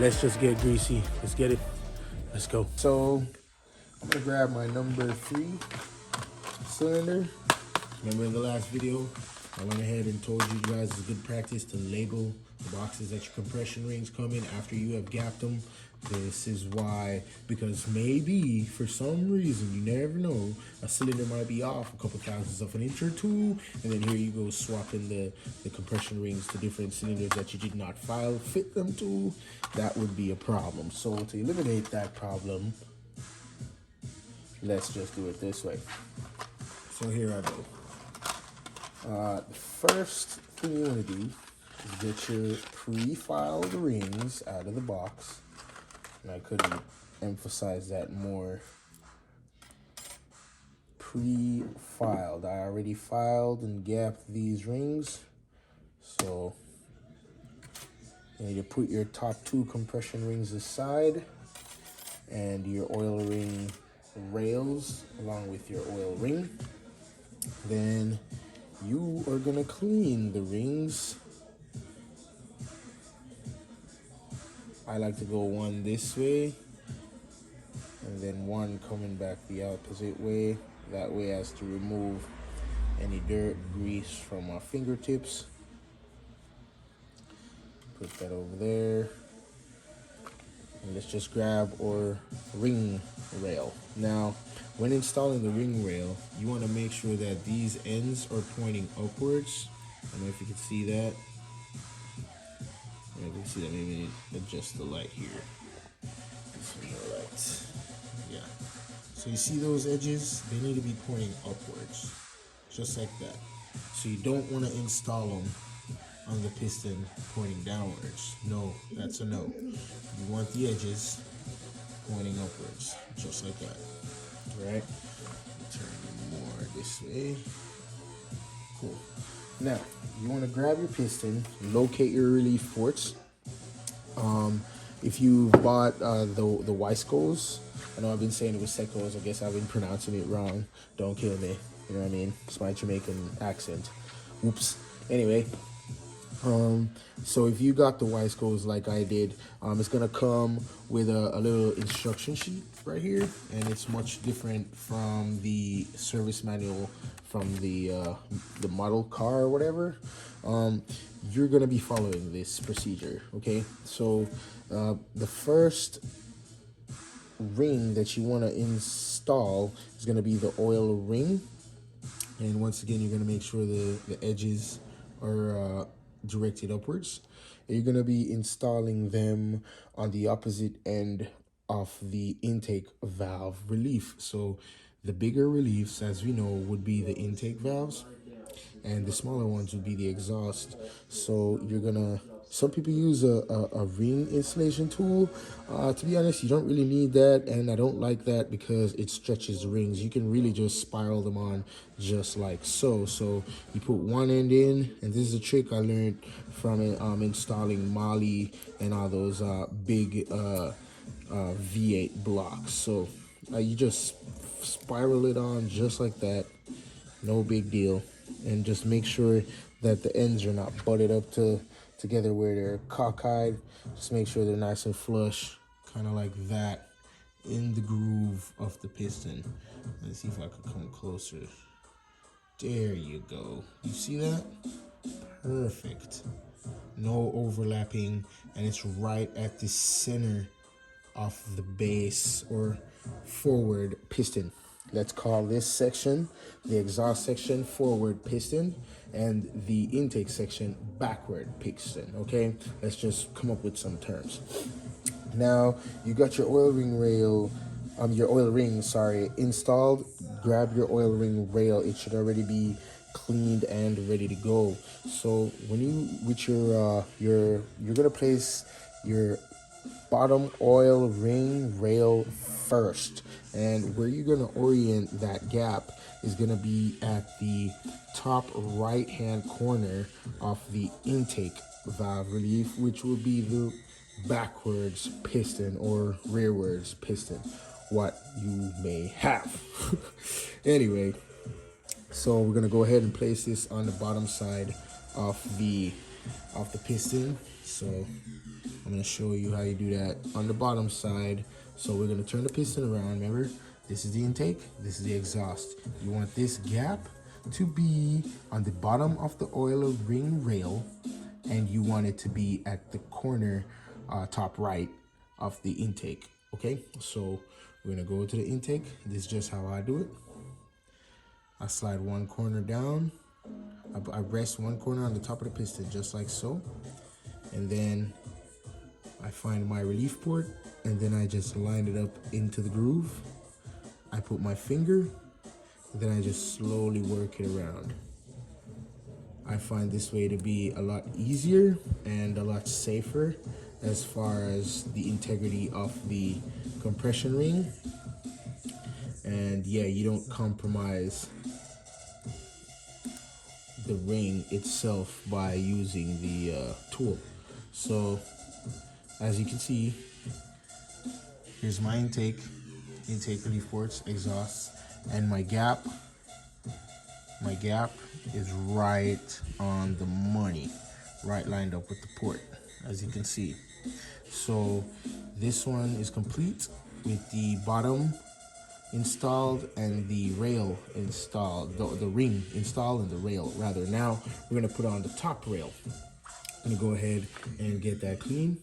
let's just get greasy. Let's get it. Let's go. So I'm gonna grab my number 3 cylinder. Remember in the last video, I went ahead and told you guys it's good practice to label the boxes that your compression rings come in after you have gapped them. This is why, because maybe for some reason, you never know, a cylinder might be off a couple thousandths of an inch or two, and then here you go swapping the compression rings to different cylinders that you did not fit them to. That would be a problem. So to eliminate that problem, let's just do it this way. So here I go. The first thing you want to do is get your pre-filed rings out of the box. And I couldn't emphasize that more. Pre-filed. I already filed and gapped these rings. So you need to put your top 2 compression rings aside and your oil ring rails along with your oil ring. Then you are gonna clean the rings. I like to go one this way and then one coming back the opposite way. That way as to remove any dirt, grease from our fingertips. Put that over there. And let's just grab our ring rail. Now, when installing the ring rail, you want to make sure that these ends are pointing upwards. I don't know if you can see that. Yeah, you can see that. Maybe adjust the light here. More light. Yeah. So you see those edges? They need to be pointing upwards, just like that. So you don't want to install them on the piston pointing downwards. No, that's a no. You want the edges pointing upwards, just like that. Right? Turn more this way. Cool. Now, you want to grab your piston, locate your relief ports. If you bought the Weiscos, I know I've been saying it was Secos, I guess I've been pronouncing it wrong. Don't kill me. You know what I mean? It's my Jamaican accent. Oops. Anyway, so if you got the Weiscos like I did, it's gonna come with a little instruction sheet right here, and it's much different from the service manual from the model car or whatever. You're gonna be following this procedure, okay? So the first ring that you want to install is going to be the oil ring, and once again you're going to make sure the edges are directed upwards. And you're going to be installing them on the opposite end of the intake valve relief. So the bigger reliefs, as we know, would be the intake valves, and the smaller ones would be the exhaust. So you're gonna, some people use a ring installation tool. To be honest, you don't really need that, and I don't like that because it stretches the rings. You can really just spiral them on just like so. So you put one end in, and this is a trick I learned from installing Molly and all those big V8 blocks. So you just spiral it on just like that, no big deal. And just make sure that the ends are not butted up together where they're cockeyed. Just make sure they're nice and flush, kind of like that, in the groove of the piston. Let's see if I can come closer. There you go. You see that? Perfect. No overlapping, and it's right at the center of the base or forward piston. Let's call this section, the exhaust section, forward piston, and the intake section, backward piston, okay? Let's just come up with some terms. Now, you got your oil ring rail, installed. Grab your oil ring rail. It should already be cleaned and ready to go. So when you're gonna place your bottom oil ring rail first, and where you're gonna orient that gap is gonna be at the top right hand corner of the intake valve relief, which will be the backwards piston or rearwards piston, what you may have. Anyway, so we're gonna go ahead and place this on the bottom side of the of the piston. So I'm going to show you how you do that on the bottom side. So we're going to turn the piston around. Remember, this is the intake, this is the exhaust. You want this gap to be on the bottom of the oil ring rail, and you want it to be at the corner top right of the intake. Okay, so we're gonna go to the intake. This is just how I do it. I slide one corner down, I rest one corner on the top of the piston just like so, and then I find my relief port, and then I just line it up into the groove. I put my finger, and then I just slowly work it around. I find this way to be a lot easier and a lot safer as far as the integrity of the compression ring. And yeah, you don't compromise the ring itself by using the tool. So as you can see, here's my intake relief ports, exhausts, and my gap is right on the money, right lined up with the port, as you can see. So this one is complete with the bottom installed and the rail installed, the ring installed and the rail rather. Now we're gonna put on the top rail. I'm gonna go ahead and get that clean.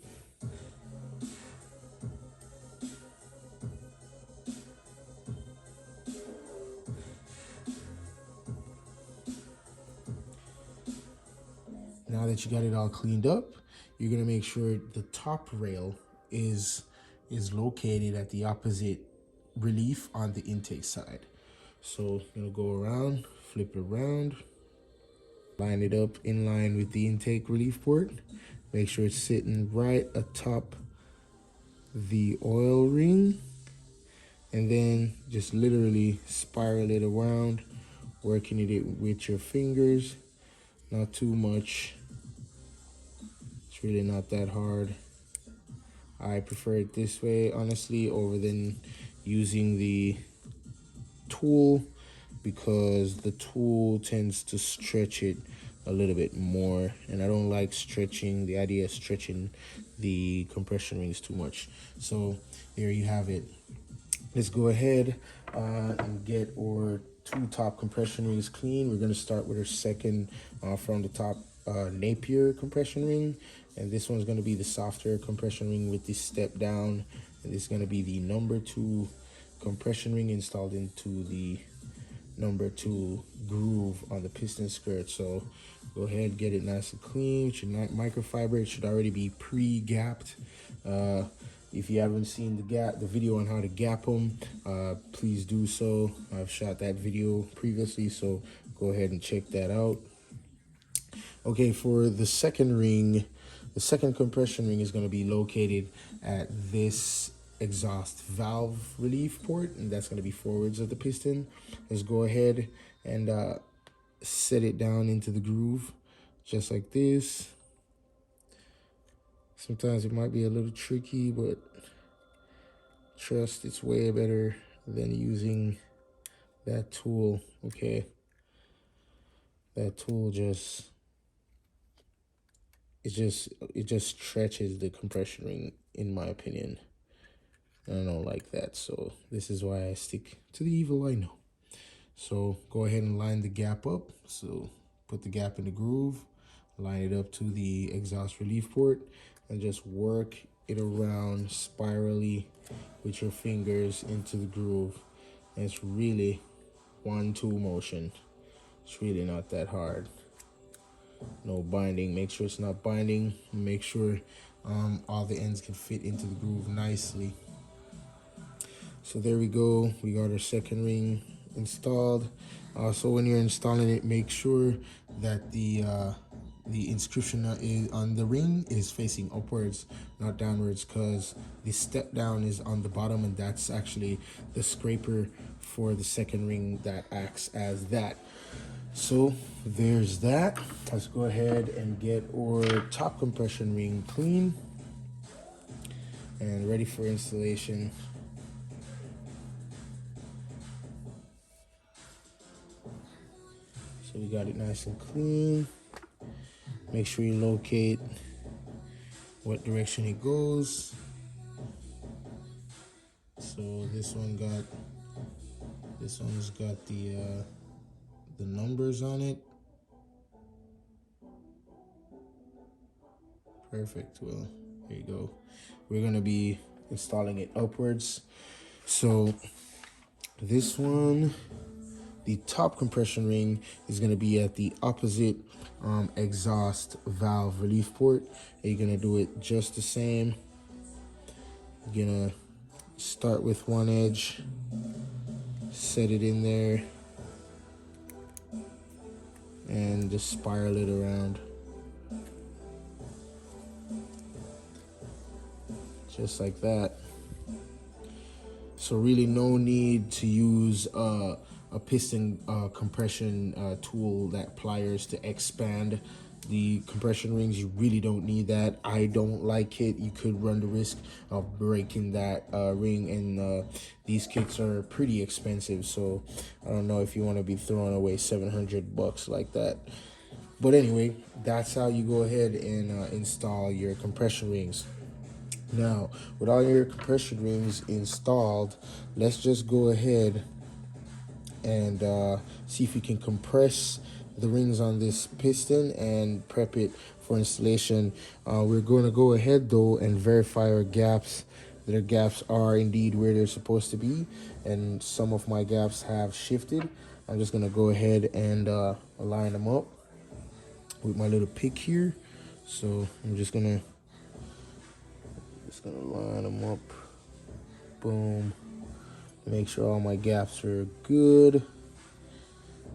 Now that you got it all cleaned up, you're gonna make sure the top rail is located at the opposite relief on the intake side. So I'm gonna go around, flip it around, line it up in line with the intake relief port. Make sure it's sitting right atop the oil ring, and then just literally spiral it around, working it with your fingers, not too much. It's really not that hard. I prefer it this way, honestly, over than using the tool, because the tool tends to stretch it a little bit more, and I don't like stretching, the idea of stretching the compression rings too much. So there you have it. Let's go ahead and get our two top compression rings clean. We're going to start with our second from the top Napier compression ring, and this one's going to be the softer compression ring with this step down, and this is going to be the number 2 compression ring installed into the number 2 groove on the piston skirt. So go ahead, get it nice and clean with your microfiber. It should already be pre-gapped. If you haven't seen the video on how to gap them, please do so. I've shot that video previously, so go ahead and check that out. Okay, for the second ring, the second compression ring is going to be located at this exhaust valve relief port, and that's going to be forwards of the piston. Let's go ahead and set it down into the groove just like this. Sometimes it might be a little tricky, but trust, it's way better than using that tool. Okay, that tool it just stretches the compression ring, in my opinion. I don't like that, so this is why I stick to the evil I know. So go ahead and line the gap up. So put the gap in the groove, line it up to the exhaust relief port, and just work it around spirally with your fingers into the groove. And it's really 1-2 motion. It's really not that hard. No binding. Make sure it's not binding. Make sure all the ends can fit into the groove nicely. So there we go. We got our second ring installed. So when you're installing it, make sure that the inscription on the ring is facing upwards, not downwards, because the step down is on the bottom, and that's actually the scraper for the second ring that acts as that. So there's that. Let's go ahead and get our top compression ring clean and ready for installation. So we got it nice and clean. Make sure you locate what direction it goes. So this one's got the numbers on it. Perfect. Well, there you go. We're gonna be installing it upwards. So this one, the top compression ring is gonna be at the opposite exhaust valve relief port. You're gonna do it just the same. You're gonna start with one edge, set it in there, and just spiral it around. Just like that. So really no need to use a piston compression tool, that pliers, to expand the compression rings. You really don't need that. I don't like it. You could run the risk of breaking that ring, and these kits are pretty expensive, so I don't know if you want to be throwing away $700 like that. But anyway, that's how you go ahead and install your compression rings. Now, with all your compression rings installed, let's just go ahead and see if we can compress the rings on this piston and prep it for installation. We're going to go ahead though and verify our gaps. Their gaps are indeed where they're supposed to be, and some of my gaps have shifted. I'm just going to go ahead and align them up with my little pick here. So I'm just gonna line them up. Boom. Make sure all my gaps are good,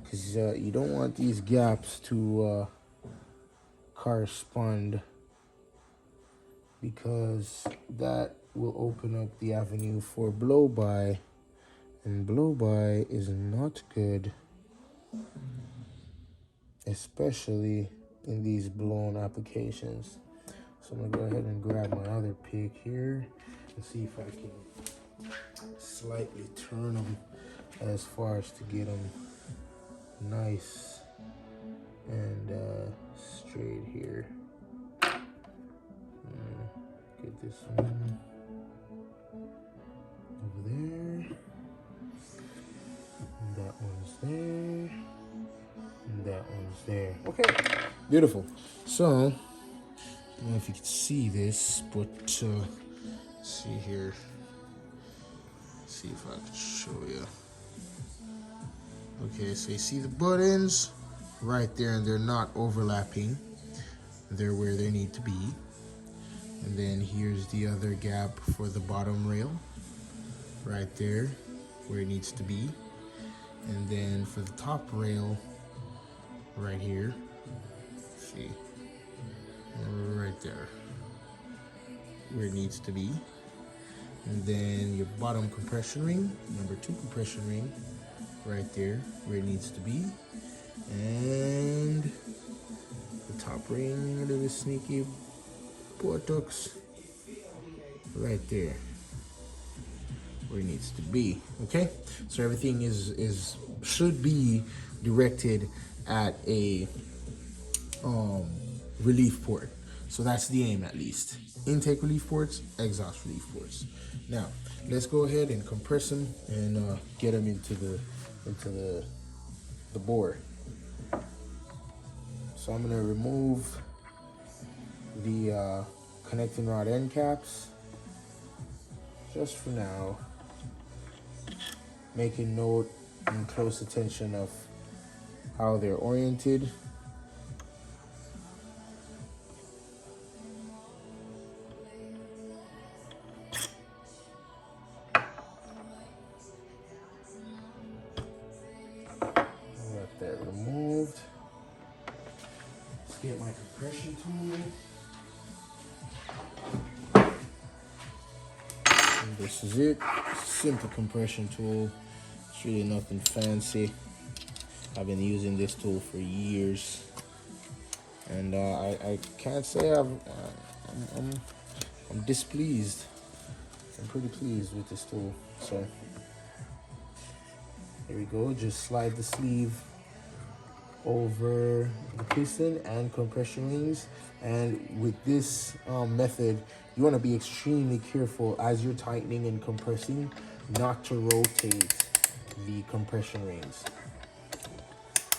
because you don't want these gaps to correspond, because that will open up the avenue for blow by, and blow by is not good, especially in these blown applications. So I'm gonna go ahead and grab my other pick here and see if I can slightly turn them as far as to get them nice and straight here. Get this one over there, and that one's there, and that one's there. Okay, beautiful. So I don't know if you can see this, but see here. See if I can show you. Okay, so you see the buttons right there, and they're not overlapping. They're where they need to be. And then here's the other gap for the bottom rail, right there, where it needs to be. And then for the top rail, right here, see, right there, where it needs to be. And then your bottom compression ring, number 2 compression ring, right there, where it needs to be. And the top ring, a little sneaky buttocks, right there, where it needs to be. Okay, so everything should be directed at a relief port. So that's the aim, at least. Intake relief ports, exhaust relief ports. Now let's go ahead and compress them and get them into the bore. So I'm gonna remove the connecting rod end caps just for now, making note and close attention of how they're oriented. Got that removed. Let's get my compression tool. And this is it. Simple compression tool. It's really nothing fancy. I've been using this tool for years, and I can't say I'm displeased. I'm pretty pleased with this tool. So here we go. Just slide the sleeve over the piston and compression rings. And with this method, you want to be extremely careful as you're tightening and compressing not to rotate the compression rings,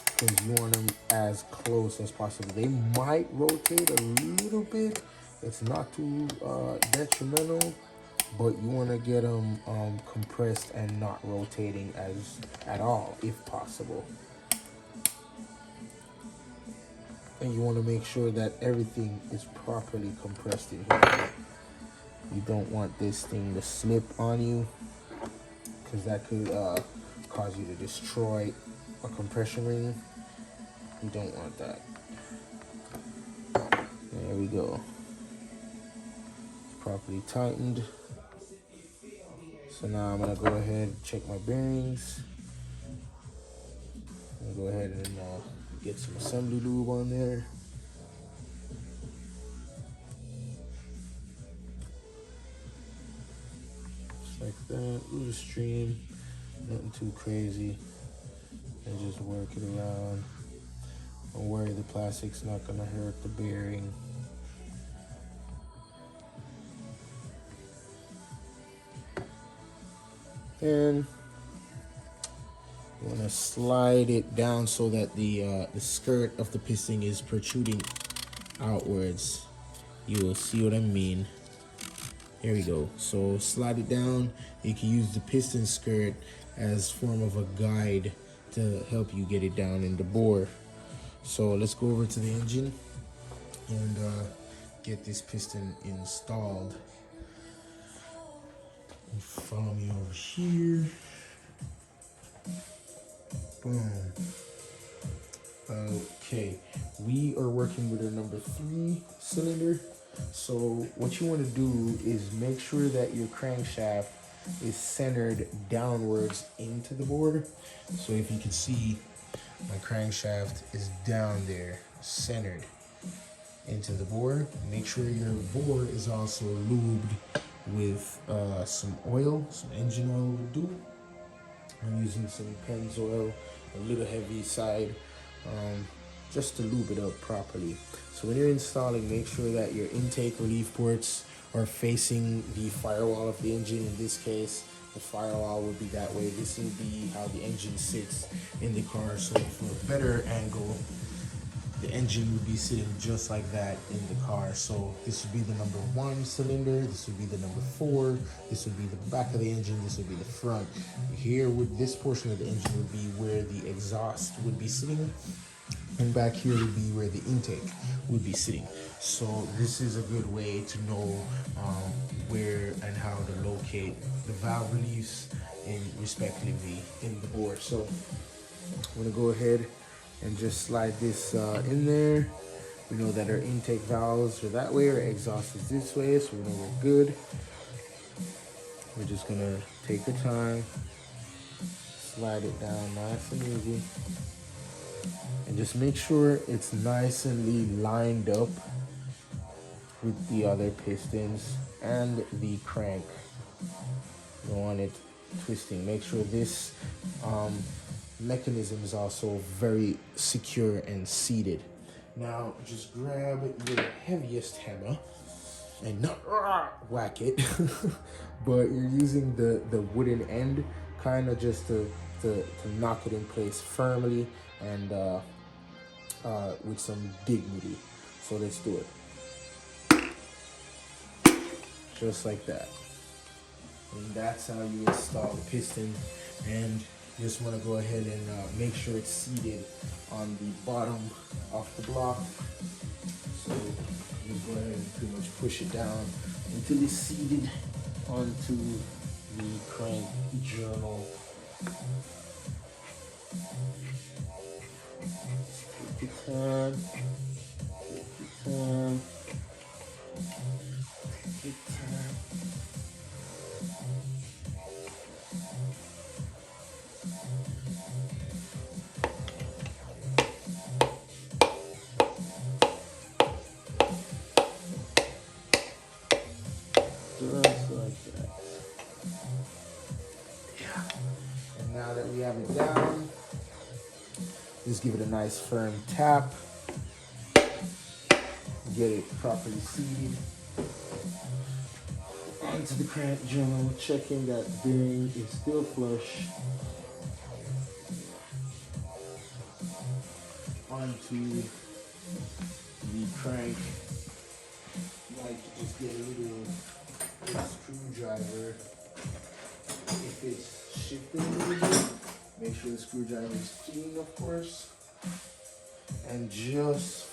because you want them as close as possible. They might rotate a little bit. It's not too detrimental, but you want to get them compressed and not rotating at all if possible. And you want to make sure that everything is properly compressed in here. You don't want this thing to slip on you, because that could cause you to destroy a compression ring. You don't want that. There we go. It's properly tightened. So now I'm gonna go ahead and check my bearings. I'm gonna go ahead and get some assembly lube on there. Just like that, little stream, nothing too crazy. And just work it around. Don't worry, the plastic's not gonna hurt the bearing. And you want to slide it down so that the skirt of the piston is protruding outwards. You will see what I mean. Here we go. So slide it down. You can use the piston skirt as form of a guide to help you get it down in the bore. So let's go over to the engine and get this piston installed. Follow me over here. Boom. Okay, we are working with our number 3 cylinder. So what you want to do is make sure that your crankshaft is centered downwards into the bore. So if you can see, my crankshaft is down there, centered into the bore. Make sure your bore is also lubed with some oil, some engine oil will do. I'm using some Pennzoil, a little heavy side, just to lube it up properly. So when you're installing, make sure that your intake relief ports are facing the firewall of the engine. In this case, the firewall would be that way. This will be how the engine sits in the car. So for a better angle, the engine would be sitting just like that in the car. So this would be the number 1 cylinder, this would be the number 4, this would be the back of the engine, this would be the front. Here with this portion of the engine would be where the exhaust would be sitting, and back here would be where the intake would be sitting. So this is a good way to know where and how to locate the valve reliefs in respectively in the bore. So I'm gonna go ahead and just slide this in there. We know that our intake valves are that way, our exhaust is this way, so we know we're good. We're just gonna take our time, slide it down nice and easy, and just make sure it's nicely lined up with the other pistons and the crank. You don't want it twisting. Make sure this mechanism is also very secure and seated. Now just grab your heaviest hammer and not whack it, but you're using the wooden end kind of just to knock it in place firmly and with some dignity. So let's do it. Just like that. And that's how you install the piston. And you just want to go ahead and make sure it's seated on the bottom of the block. So you go ahead and pretty much push it down until it's seated onto the crank journal. Take your time. Take your time. Take your time. Just like that. Yeah. And now that we have it down, Just give it a nice firm tap. Get it properly seated. Onto the crank journal, checking that the bearing is still flush. Onto the crank. Like just get a little screwdriver. If it's shifting a little bit, make sure the screwdriver is clean, of course. And just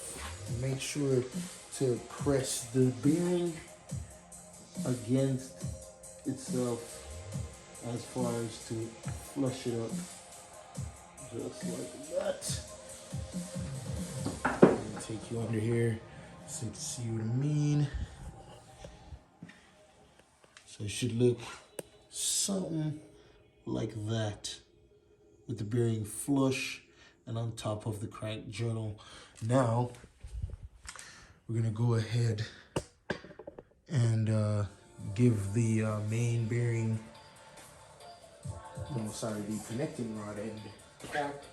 make sure to press the bearing against itself as far as to flush it up, just like that. I'm gonna take you under here so you can see what I mean. So it should look something like that, with the bearing flush and on top of the crank journal. Now we're gonna go ahead and give the main bearing, the connecting rod end cap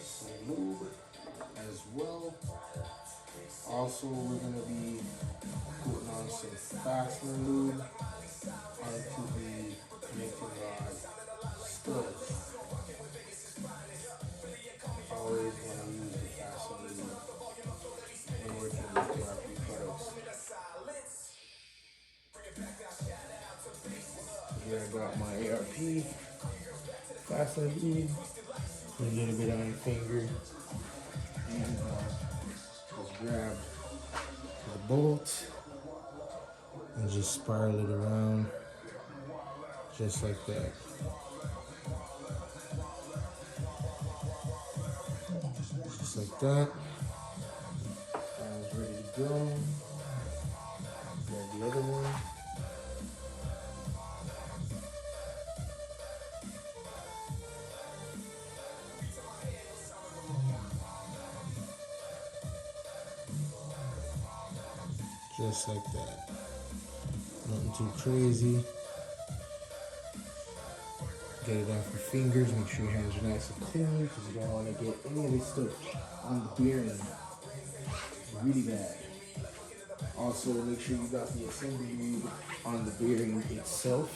some lube as well. Also, we're gonna be putting on some fastener lube onto the connecting rod studs. Always wanna use the fastener lube when working with ARP products. Here I got my ARP fastener lube. Put a little bit on your finger. And just grab the bolt and just spiral it around just like that. Just like that. I was ready to go. Grab the other one. Just like that. Nothing too crazy. Get it off your fingers. Make sure your hands are nice and clean, because you don't want to get any of this stuff on the bearing really bad. Also, make sure you got the assembly lube on the bearing itself.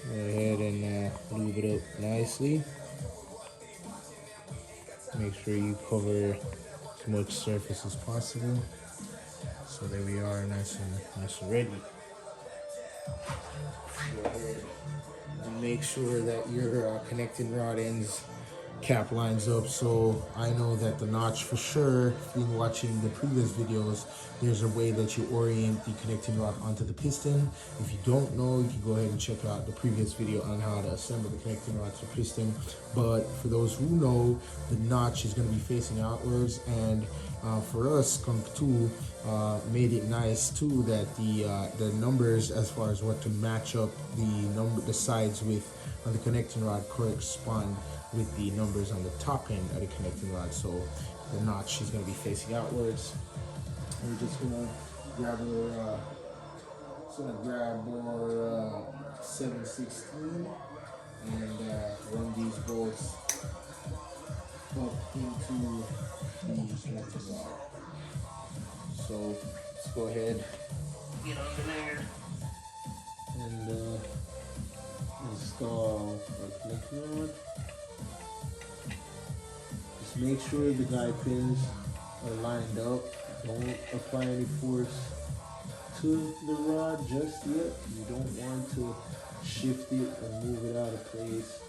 Go ahead and lube it up nicely. Make sure you cover as much surface as possible. So there we are, nice and ready. Go ahead and make sure that your connecting rod ends cap lines up. So I know that the notch for sure, if you've been watching the previous videos, there's a way that you orient the connecting rod onto the piston. If you don't know, you can go ahead and check out the previous video on how to assemble the connecting rod to the piston. But for those who know, the notch is going to be facing outwards, and for us, Skunk 2 made it nice too that the numbers as far as what to match up the sides with on the connecting rod correspond with the numbers on the top end of the connecting rod. So the notch is going to be facing outwards. We're just gonna grab our 7/16 and run these bolts up into the connecting rod. So let's go ahead, get under there, and install our connecting rod. Just make sure the guide pins are lined up. Don't apply any force to the rod just yet. You don't want to shift it and move it out of place.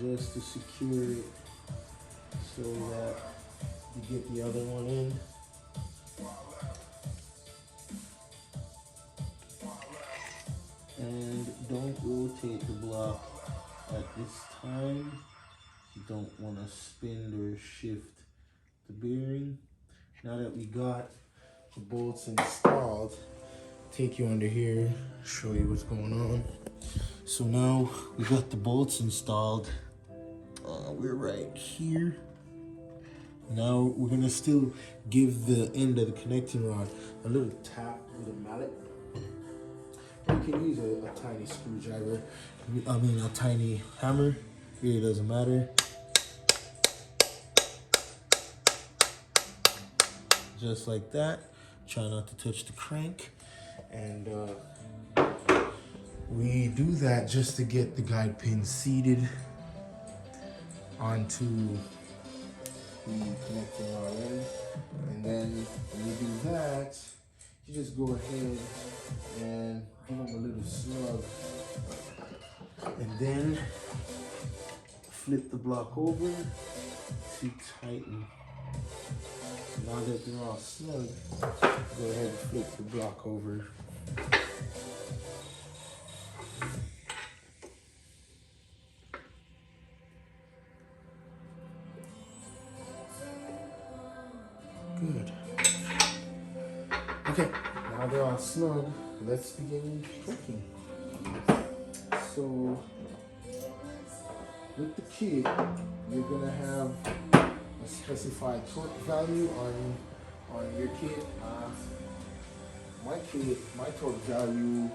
Just to secure it so that you get the other one in. And don't rotate the block at this time. You don't want to spin or shift the bearing. Now that we got the bolts installed, take you under here, show you what's going on. So now we got the bolts installed. We're right here. Now we're gonna still give the end of the connecting rod a little tap with a mallet. You can use a tiny screwdriver. I mean, a tiny hammer. Really doesn't matter. Just like that. Try not to touch the crank. And we do that just to get the guide pin seated onto the connecting rod end. And then when you do that, you just go ahead and give them a little snug. And then flip the block over to tighten. So now that they're all snug, go ahead and flip the block over. Good. Okay, now they're all snug. Let's begin torquing. So with the kit, you're gonna have a specified torque value on your kit. My torque value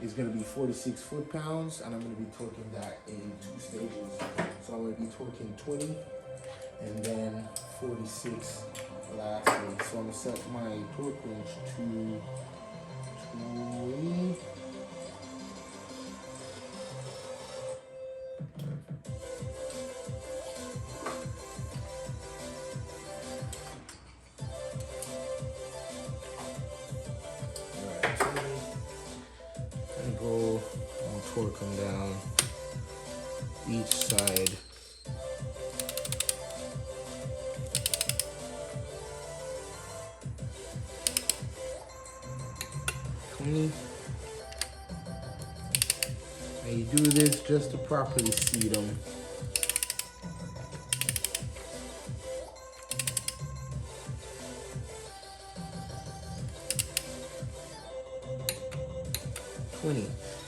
is gonna be 46 foot-pounds, and I'm gonna be torquing that in 2 stages. So I'm gonna be torquing 20 and then 46 lastly. So I'm gonna set my torque wrench to 20. Go and torque them down each side. And you do this just to properly seat them.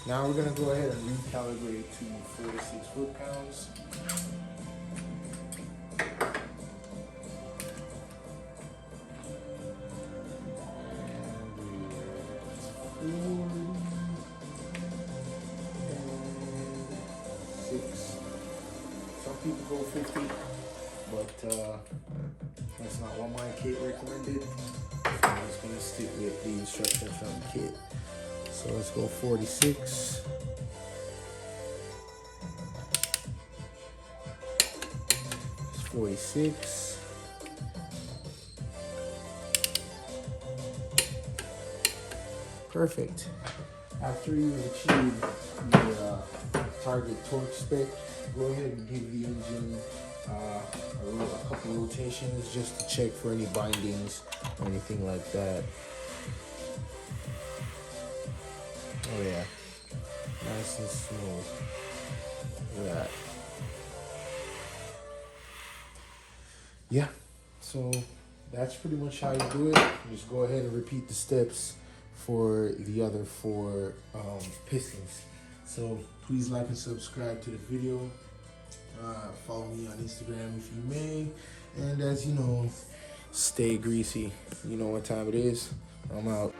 Now we're gonna go ahead and recalibrate to 46 foot-pounds. Some people go 50, but that's not what my kit recommended. So I'm just gonna stick with the instructions from the kit. So let's go 46. It's 46. Perfect. After you achieve the target torque spec, go ahead and give the engine a couple rotations just to check for any bindings or anything like that. Oh yeah, nice and smooth. Look at that. Yeah, so that's pretty much how you do it. Just go ahead and repeat the steps for the other 4 pistons. So please like and subscribe to the video. Follow me on Instagram if you may. And as you know, stay greasy. You know what time it is. I'm out.